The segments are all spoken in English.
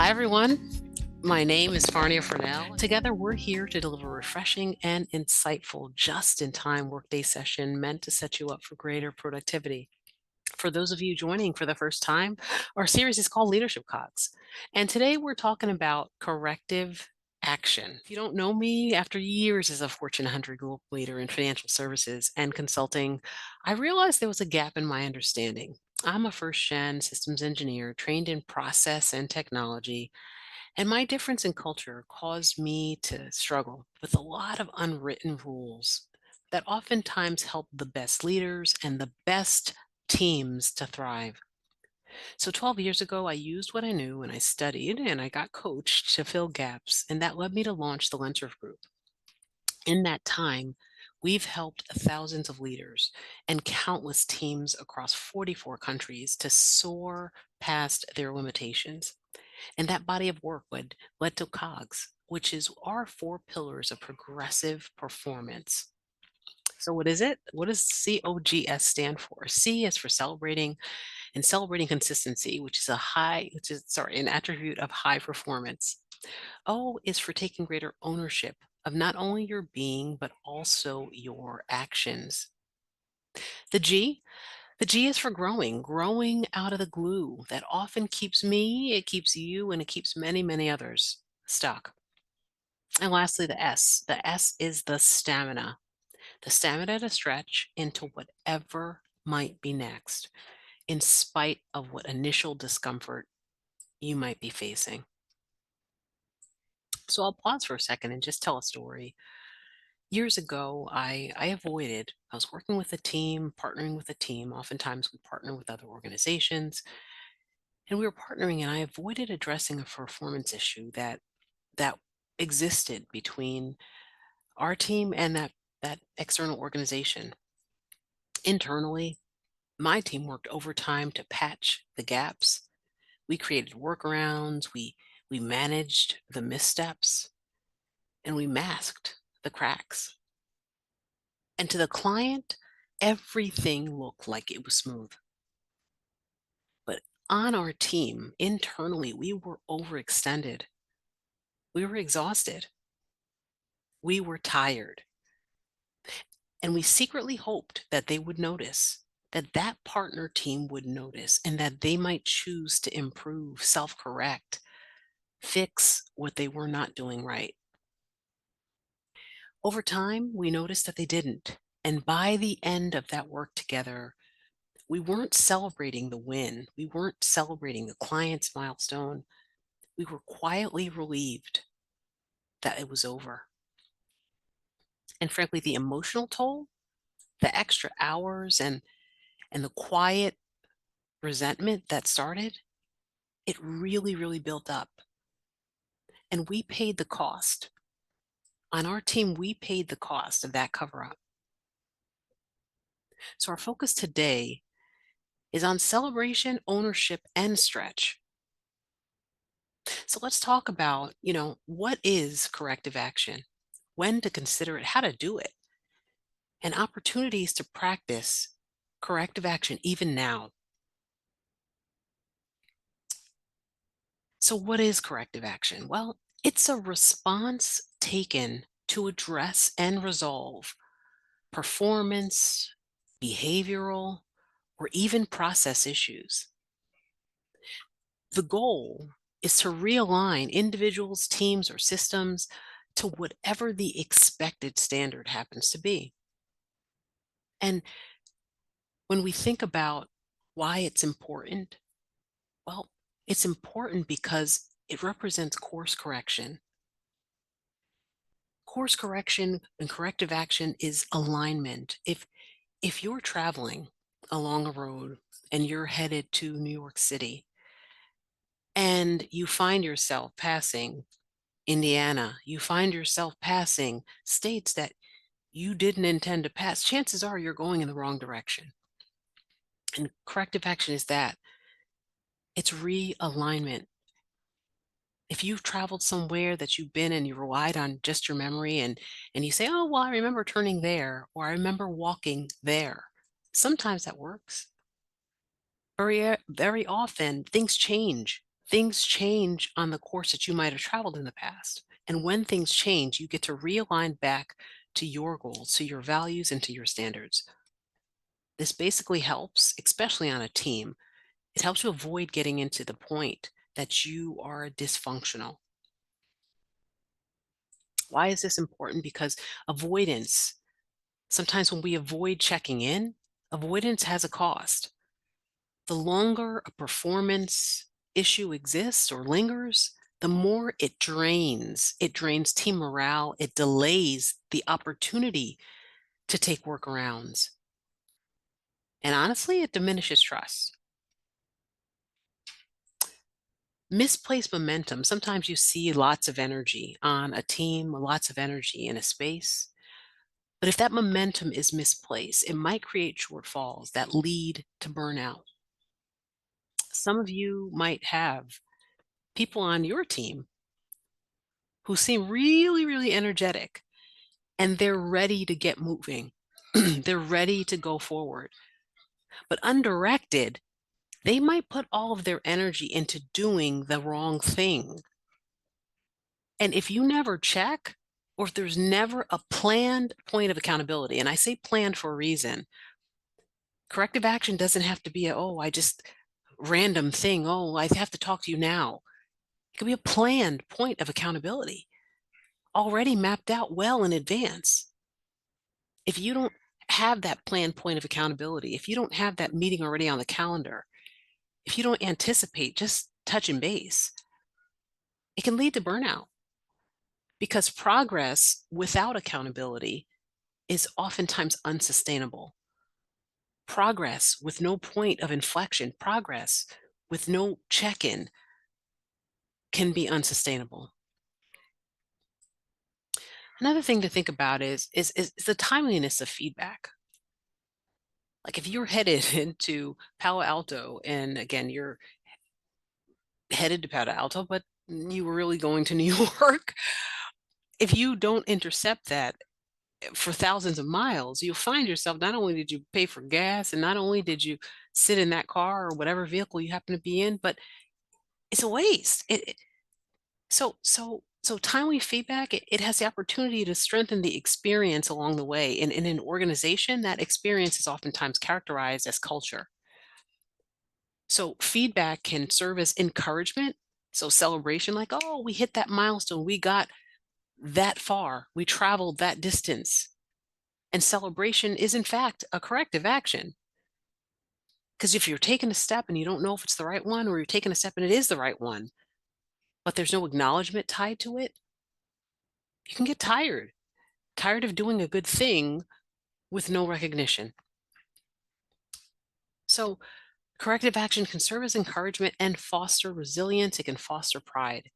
Hi, everyone. My name is Farnia Furnell. Together, we're here to deliver refreshing and insightful, just in time workday session meant to set you up for greater productivity. For those of you joining for the first time, our series is called Leadership COGS. And today we're talking about corrective action. If you don't know me, after years as a Fortune 100 global leader in financial services and consulting, I realized there was a gap in my understanding. I'm a first gen systems engineer trained in process and technology, and my difference in culture caused me to struggle with a lot of unwritten rules that oftentimes help the best leaders and the best teams to thrive. So 12 years ago, I used what I knew and I studied and I got coached to fill gaps, and that led me to launch the Lenserf Group. In that time, we've helped thousands of leaders and countless teams across 44 countries to soar past their limitations. And that body of work led to COGS, which is our four pillars of progressive performance. So what is it? What does COGS stand for? C is for celebrating and celebrating consistency, which is sorry, an attribute of high performance. O is for taking greater ownership of not only your being, but also your actions. The G, the G is for growing out of the glue that often keeps me, it keeps you, and it keeps many, many others stuck. And lastly, the S. The S is the stamina to stretch into whatever might be next, in spite of what initial discomfort you might be facing. So I'll pause for a second and just tell a story. Years ago, I was working with a team, partnering with a team. Oftentimes we partner with other organizations, and we were partnering, and I avoided addressing a performance issue that existed between our team and that external organization. Internally, my team worked overtime to patch the gaps. We created workarounds, we managed the missteps, and we masked the cracks. And to the client, everything looked like it was smooth. But on our team, internally, we were overextended. We were exhausted. We were tired. And we secretly hoped that they would notice, that that partner team would notice, and that they might choose to improve, self correct, fix what they were not doing right. Over time, we noticed that they didn't. And by the end of that work together, we weren't celebrating the win. We weren't celebrating the client's milestone. We were quietly relieved that it was over. And frankly, the emotional toll, the extra hours and the quiet resentment that started, it really, really built up. And we paid the cost. On our team, we paid the cost of that cover up. So our focus today is on celebration, ownership, and stretch. So let's talk about, what is corrective action, when to consider it, how to do it, and opportunities to practice corrective action even now. So, what is corrective action? Well, it's a response taken to address and resolve performance, behavioral, or even process issues. The goal is to realign individuals, teams, or systems to whatever the expected standard happens to be. And when we think about why it's important, well, it's important because it represents course correction. Course correction and corrective action is alignment. If you're traveling along a road and you're headed to New York City and you find yourself passing Indiana, you find yourself passing states that you didn't intend to pass, chances are you're going in the wrong direction. And corrective action is that, it's realignment. If you've traveled somewhere that you've been and you relied on just your memory and you say, "Oh, well, I remember turning there," or "I remember walking there." Sometimes that works. Very often things change Things change on the course that you might have traveled in the past. And when things change, you get to realign back to your goals, to your values, and to your standards. This basically helps, especially on a team, it helps you avoid getting into the point that you are dysfunctional. Why is this important? Because avoidance, sometimes when we avoid checking in, avoidance has a cost. The longer a performance issue exists or lingers, the more it drains. It drains team morale. It delays the opportunity to take workarounds. And honestly, it diminishes trust. Misplaced momentum. Sometimes you see lots of energy on a team, lots of energy in a space. But if that momentum is misplaced, it might create shortfalls that lead to burnout. Some of you might have people on your team who seem really, really energetic and they're ready to get moving. They're ready to go forward. But undirected, they might put all of their energy into doing the wrong thing. And if you never check, or if there's never a planned point of accountability, and I say planned for a reason, corrective action doesn't have to be a, oh, I just random thing. Oh, I have to talk to you now. It could be a planned point of accountability, already mapped out well in advance. If you don't have that planned point of accountability, if you don't have that meeting already on the calendar, if you don't anticipate just touching base, it can lead to burnout because progress without accountability is oftentimes unsustainable. Progress with no point of inflection, progress with no check in can be unsustainable. Another thing to think about is the timeliness of feedback. Like if you're headed into Palo Alto, and again, you're headed to Palo Alto, but you were really going to New York, if you don't intercept that for thousands of miles, you'll find yourself not only did you pay for gas and not only did you sit in that car or whatever vehicle you happen to be in, but it's a waste. So timely feedback, it has the opportunity to strengthen the experience along the way. In an organization, that experience is oftentimes characterized as culture. So feedback can serve as encouragement. So celebration, like, oh, we hit that milestone, we got that far, we traveled that distance. And celebration is in fact a corrective action. Because if you're taking a step and you don't know if it's the right one, or you're taking a step and it is the right one, but there's no acknowledgement tied to it, you can get tired of doing a good thing with no recognition. So corrective action can serve as encouragement and foster resilience. It can foster pride.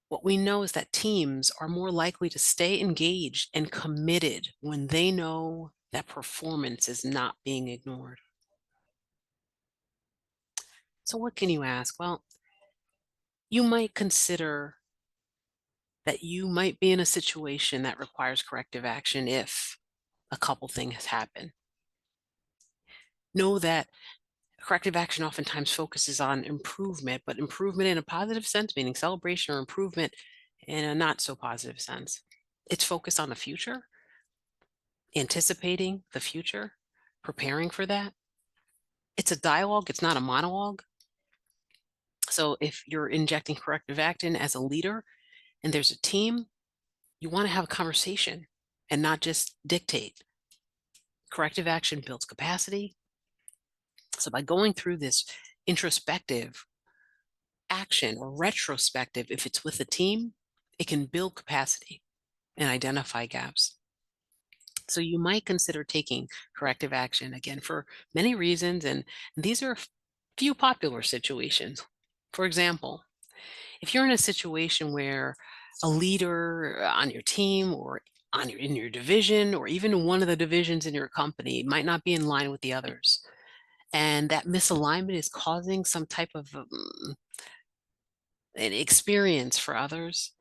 What we know is that teams are more likely to stay engaged and committed when they know that performance is not being ignored. So, what can you ask? Well, you might consider that you might be in a situation that requires corrective action if a couple things happen. Know that corrective action oftentimes focuses on improvement, but improvement in a positive sense, meaning celebration, or improvement in a not so positive sense. It's focused on the future, anticipating the future, preparing for that. It's a dialogue, it's not a monologue. So if you're injecting corrective action as a leader and there's a team, you want to have a conversation and not just dictate. Corrective action builds capacity. So by going through this introspective action or retrospective, if it's with a team, it can build capacity and identify gaps. So you might consider taking corrective action again for many reasons, and these are a few popular situations. For example, if you're in a situation where a leader on your team or in your division or even one of the divisions in your company might not be in line with the others, and that misalignment is causing some type of an experience for others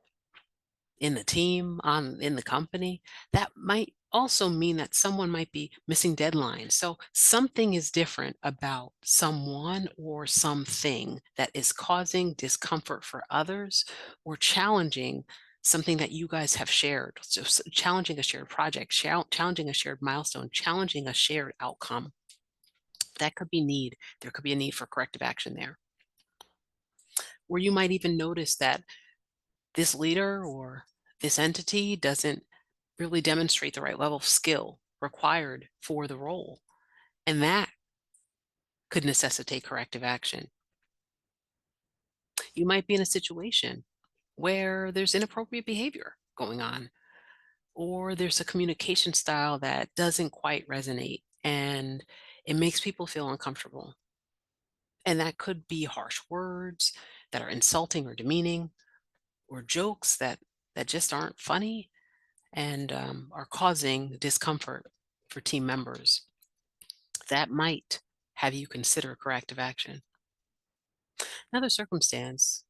in the team, in the company, that might also mean that someone might be missing deadlines. So something is different about someone or something that is causing discomfort for others or challenging something that you guys have shared. So challenging a shared project, challenging a shared milestone, challenging a shared outcome. That could be need. There could be a need for corrective action there. Or you might even notice that this leader or this entity doesn't really demonstrate the right level of skill required for the role. And that could necessitate corrective action. You might be in a situation where there's inappropriate behavior going on, or there's a communication style that doesn't quite resonate and it makes people feel uncomfortable. And that could be harsh words that are insulting or demeaning, or jokes that just aren't funny and are causing discomfort for team members. That might have you consider corrective action. Another circumstance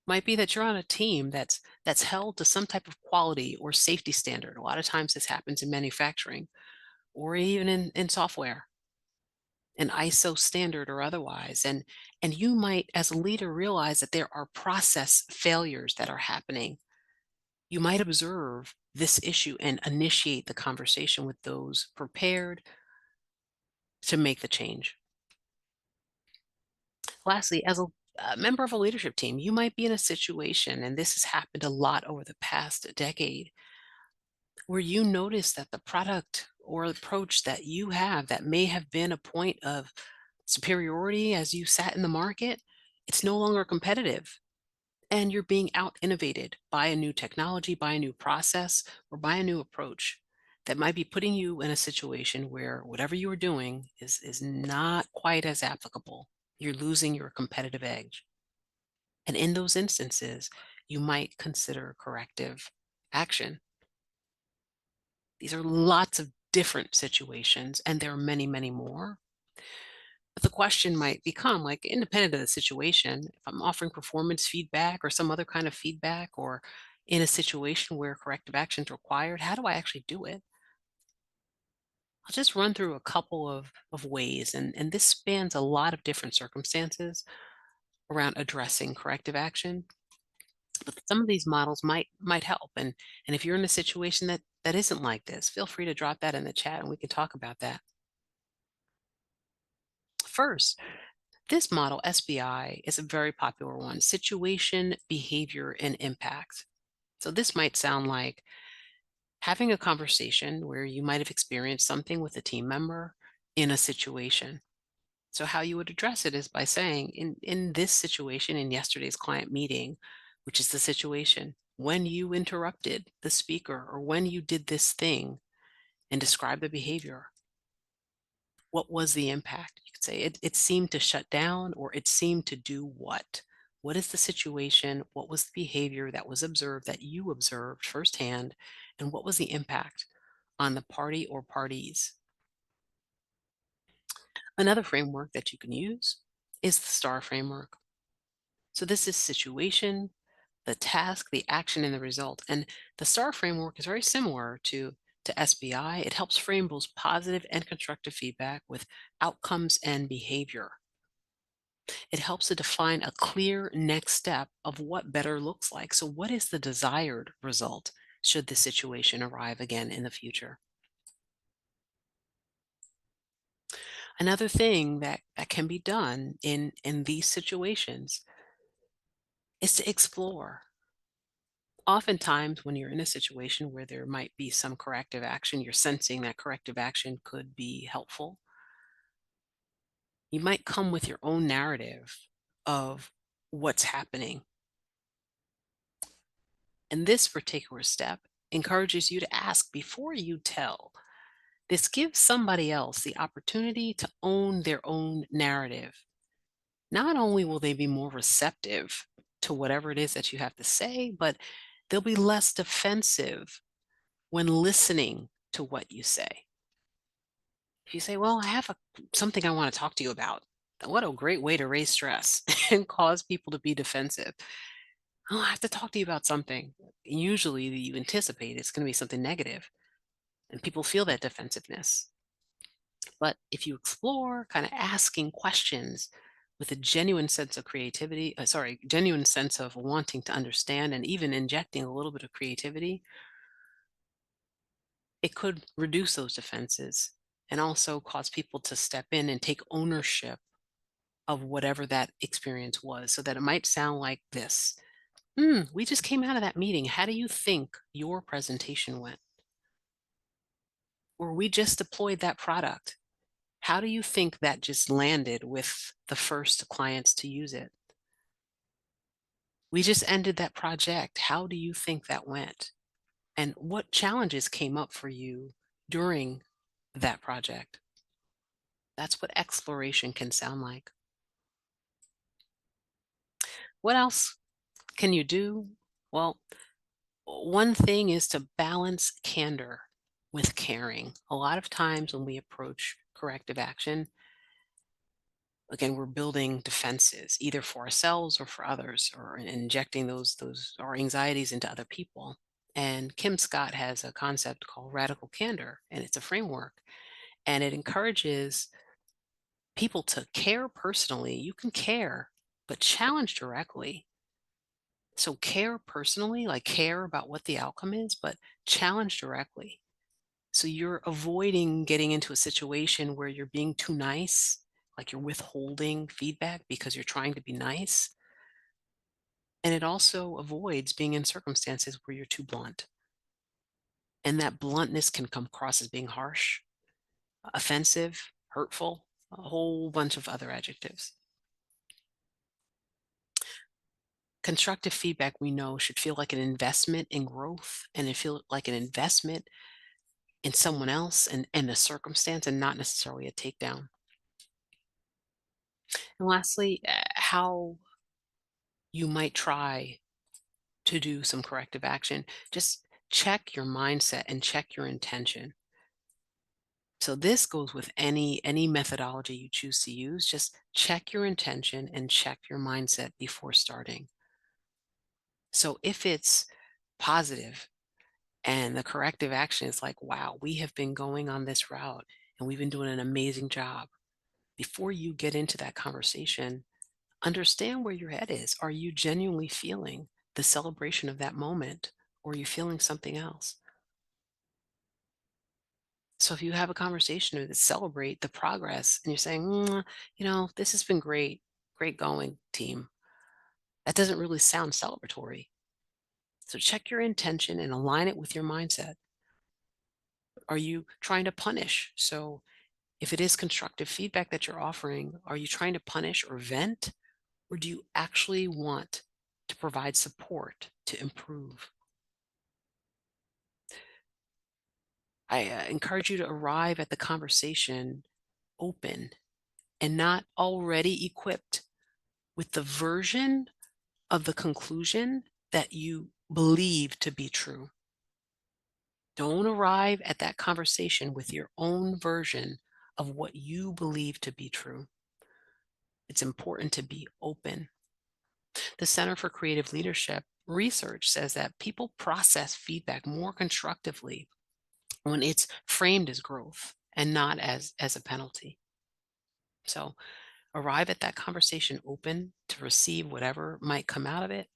might be that you're on a team that's held to some type of quality or safety standard. A lot of times this happens in manufacturing or even in software, an ISO standard or otherwise. And you might, as a leader, realize that there are process failures that are happening. You might observe this issue and initiate the conversation with those prepared to make the change. Lastly, as a member of a leadership team, you might be in a situation, and this has happened a lot over the past decade, where you notice that the product or approach that you have that may have been a point of superiority as you sat in the market, it's no longer competitive. And you're being out innovated by a new technology, by a new process, or by a new approach that might be putting you in a situation where whatever you are doing is not quite as applicable. You're losing your competitive edge. And in those instances, you might consider corrective action. These are lots of different situations, and there are many, many more. But the question might become like, independent of the situation, if I'm offering performance feedback or some other kind of feedback, or in a situation where corrective action is required, how do I actually do it? I'll just run through a couple of ways, and this spans a lot of different circumstances around addressing corrective action. But some of these models might help. And if you're in a situation that isn't like this, feel free to drop that in the chat and we can talk about that. First, this model, SBI, is a very popular one: situation, behavior, and impact. So this might sound like having a conversation where you might have experienced something with a team member in a situation. So how you would address it is by saying, in this situation, in yesterday's client meeting, which is the situation, when you interrupted the speaker or when you did this thing, and describe the behavior, what was the impact? You could say it seemed to shut down, or it seemed to do what? What is the situation? What was the behavior that was observed, that you observed firsthand? And what was the impact on the party or parties? Another framework that you can use is the STAR framework. So this is situation, the task, the action, and the result. And the STAR framework is very similar to SBI. It helps frame both positive and constructive feedback with outcomes and behavior. It helps to define a clear next step of what better looks like. So, what is the desired result should the situation arrive again in the future? Another thing that can be done in these situations is to explore. Oftentimes, when you're in a situation where there might be some corrective action, you're sensing that corrective action could be helpful. You might come with your own narrative of what's happening. And this particular step encourages you to ask before you tell. This gives somebody else the opportunity to own their own narrative. Not only will they be more receptive to whatever it is that you have to say, but they'll be less defensive when listening to what you say. If you say, "Well, I have something I want to talk to you about," what a great way to raise stress and cause people to be defensive. "Oh, I have to talk to you about something." Usually, you anticipate it's going to be something negative. and people feel that defensiveness. But if you explore, kind of asking questions with a genuine sense of creativity, genuine sense of wanting to understand and even injecting a little bit of creativity, it could reduce those defenses and also cause people to step in and take ownership of whatever that experience was, so that it might sound like this. We just came out of that meeting. How do you think your presentation went? Or we just deployed that product. How do you think that just landed with the first clients to use it? We just ended that project. How do you think that went? And what challenges came up for you during that project? That's what exploration can sound like. What else can you do? Well, one thing is to balance candor with caring. A lot of times when we approach corrective action, again, we're building defenses either for ourselves or for others, or injecting those our anxieties into other people. And Kim Scott has a concept called radical candor, and it's a framework, and it encourages people to care personally. You can care, but challenge directly. So care personally, like care about what the outcome is, but challenge directly. So you're avoiding getting into a situation where you're being too nice, like you're withholding feedback because you're trying to be nice. And it also avoids being in circumstances where you're too blunt. And that bluntness can come across as being harsh, offensive, hurtful, a whole bunch of other adjectives. Constructive feedback, we know, should feel like an investment in growth, and it feel like an investment in someone else and a circumstance, and not necessarily a takedown. And lastly, how you might try to do some corrective action. Just check your mindset and check your intention. So this goes with any methodology you choose to use. Just check your intention and check your mindset before starting. So if it's positive and the corrective action is like, wow, we have been going on this route and we've been doing an amazing job. Before you get into that conversation, understand where your head is. Are you genuinely feeling the celebration of that moment, or are you feeling something else? So if you have a conversation to celebrate the progress and you're saying, this has been great, great going, team. That doesn't really sound celebratory. So check your intention and align it with your mindset. Are you trying to punish? So if it is constructive feedback that you're offering, are you trying to punish or vent? Or do you actually want to provide support to improve? I encourage you to arrive at the conversation open and not already equipped with the version of the conclusion that you believe to be true. Don't arrive at that conversation with your own version of what you believe to be true. It's important to be open. The Center for Creative Leadership research says that people process feedback more constructively when it's framed as growth and not as a penalty. So arrive at that conversation open to receive whatever might come out of it,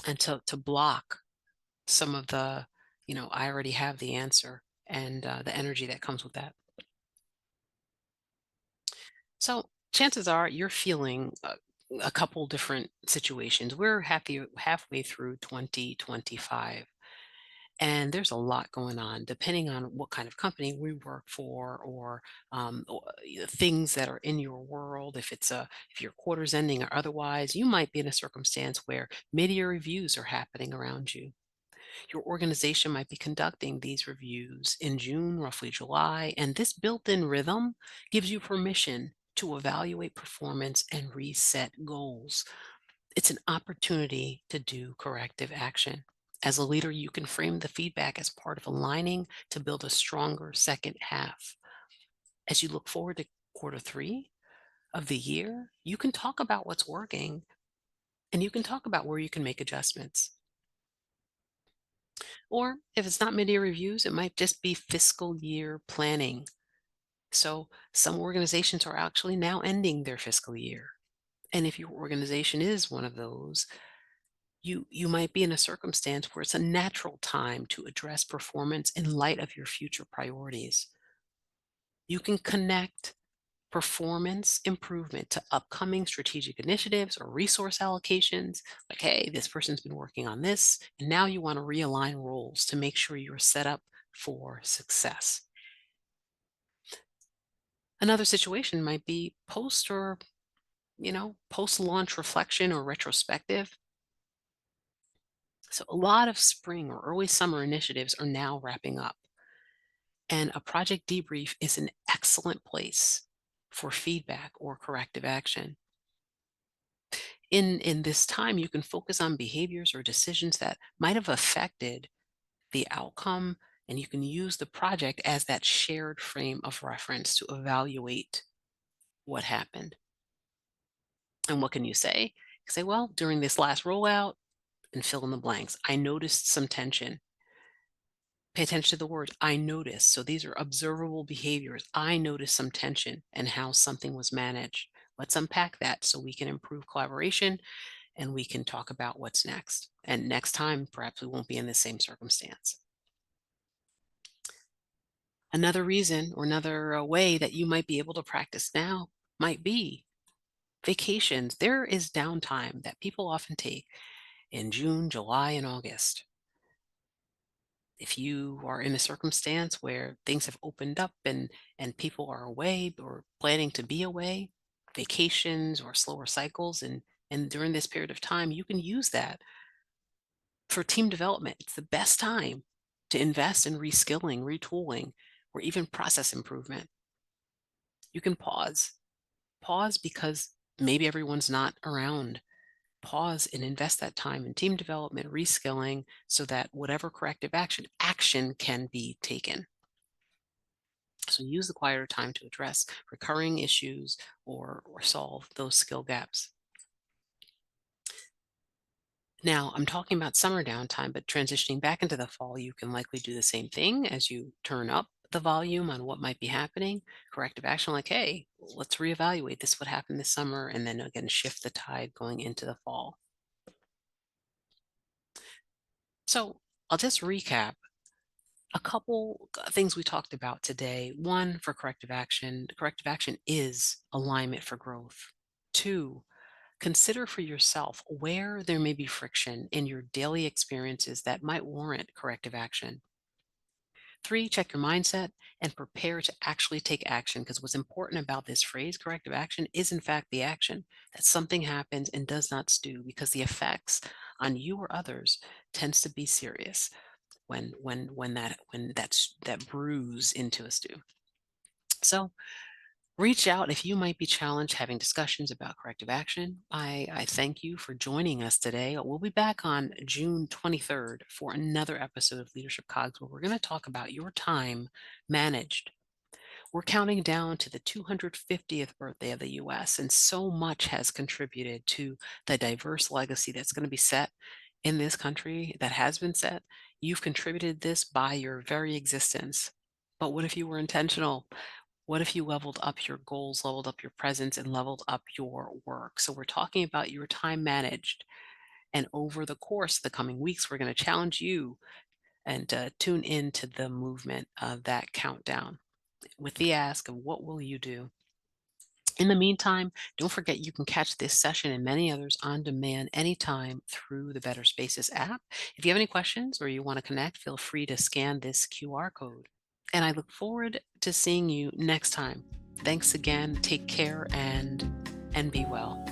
and to block some of the, I already have the answer, and the energy that comes with that. So chances are you're feeling a couple different situations. We're halfway through 2025. And there's a lot going on, depending on what kind of company we work for, things that are in your world. If your quarter's ending or otherwise, you might be in a circumstance where mid-year reviews are happening around you. Your organization might be conducting these reviews in June, roughly July, and this built-in rhythm gives you permission to evaluate performance and reset goals. It's an opportunity to do corrective action. As a leader, you can frame the feedback as part of aligning to build a stronger second half. As you look forward to quarter three of the year, you can talk about what's working and you can talk about where you can make adjustments. Or if it's not mid-year reviews, it might just be fiscal year planning. So some organizations are actually now ending their fiscal year. And if your organization is one of those, you might be in a circumstance where it's a natural time to address performance in light of your future priorities. You can connect performance improvement to upcoming strategic initiatives or resource allocations. Like, hey, this person's been working on this, and now you want to realign roles to make sure you're set up for success. Another situation might be post launch reflection or retrospective. So, a lot of spring or early summer initiatives are now wrapping up, and a project debrief is an excellent place for feedback or corrective action. In this time, you can focus on behaviors or decisions that might have affected the outcome, and you can use the project as that shared frame of reference to evaluate what happened. And what can you say? You can say, well, during this last rollout, and fill in the blanks, I noticed some tension. Pay attention to the words I noticed. So these are observable behaviors. I noticed some tension and how something was managed. Let's unpack that so we can improve collaboration and we can talk about what's next. And next time, perhaps we won't be in the same circumstance. Another reason or another way that you might be able to practice now might be vacations. There is downtime that people often take in June, July, and August. If you are in a circumstance where things have opened up and people are away or planning to be away, vacations or slower cycles, and during this period of time, you can use that for team development. It's the best time to invest in reskilling, retooling, or even process improvement. You can pause because maybe everyone's not around. Pause and invest that time in team development, reskilling, so that whatever corrective action can be taken. So use the quieter time to address recurring issues or solve those skill gaps. Now, I'm talking about summer downtime, but transitioning back into the fall, you can likely do the same thing as you turn up the volume on what might be happening. Corrective action, like, hey, let's reevaluate this, what happened this summer, and then again, shift the tide going into the fall. So I'll just recap a couple things we talked about today. One, for corrective action is alignment for growth. Two, consider for yourself where there may be friction in your daily experiences that might warrant corrective action. Three, check your mindset and prepare to actually take action, because what's important about this phrase, corrective action, is in fact the action. That something happens and does not stew, because the effects on you or others tends to be serious when that brews into a stew. So reach out if you might be challenged having discussions about corrective action. I thank you for joining us today. We'll be back on June 23rd for another episode of Leadership COGS, where we're going to talk about your time managed. We're counting down to the 250th birthday of the US, and so much has contributed to the diverse legacy that's going to be set in this country, that has been set. You've contributed this by your very existence. But what if you were intentional? What if you leveled up your goals, leveled up your presence, and leveled up your work? So, we're talking about your time managed. And over the course of the coming weeks, we're going to challenge you and tune into the movement of that countdown with the ask of what will you do? In the meantime, don't forget you can catch this session and many others on demand anytime through the Better Spaces app. If you have any questions or you want to connect, feel free to scan this QR code. And I look forward to seeing you next time. Thanks again. Take care and be well.